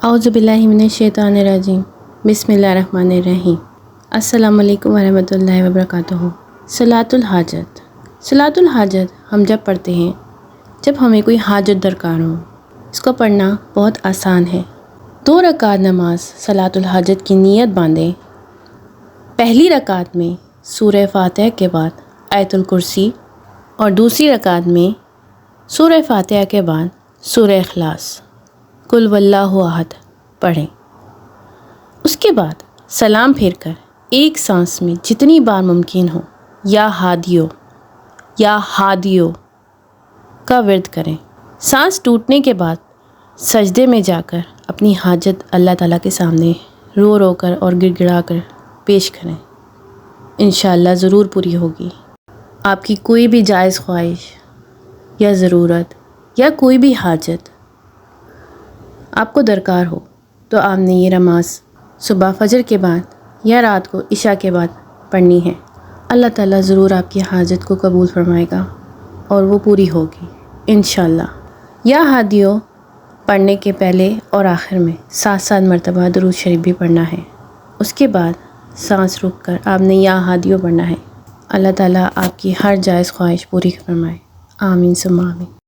اعوذ باللہ من الشیطان الرجیم بسم اللہ الرحمن الرحیم السلام علیکم ورحمۃ اللہ وبرکاتہ۔ صلاۃ الحاجت۔ صلاۃ الحاجت ہم جب پڑھتے ہیں جب ہمیں کوئی حاجت درکار ہو۔ اس کو پڑھنا بہت آسان ہے۔ 2 رکعت نماز صلاۃ الحاجت کی نیت باندھیں۔ پہلی رکعت میں سورہ فاتحہ کے بعد آیت الکرسی اور دوسری رکعت میں سورہ فاتحہ کے بعد سورہ اخلاص قل واللہ احد پڑھیں۔ اس کے بعد سلام پھیر کر ایک سانس میں جتنی بار ممکن ہو یا ہادیو کا ورد کریں۔ سانس ٹوٹنے کے بعد سجدے میں جا کر اپنی حاجت اللہ تعالیٰ کے سامنے رو رو کر اور گڑ گڑا کر پیش کریں۔ انشاءاللہ ضرور پوری ہوگی۔ آپ کی کوئی بھی جائز خواہش یا ضرورت یا کوئی بھی حاجت آپ کو درکار ہو تو آپ نے یہ نماز صبح فجر کے بعد یا رات کو عشاء کے بعد پڑھنی ہے۔ اللہ تعالیٰ ضرور آپ کی حاجت کو قبول فرمائے گا اور وہ پوری ہوگی انشاءاللہ۔ یا ہادیو پڑھنے کے پہلے اور آخر میں 7 مرتبہ درود شریف بھی پڑھنا ہے۔ اس کے بعد سانس رک کر آپ نے یا ہادیو پڑھنا ہے۔ اللہ تعالیٰ آپ کی ہر جائز خواہش پوری فرمائے۔ آمین ثم آمین۔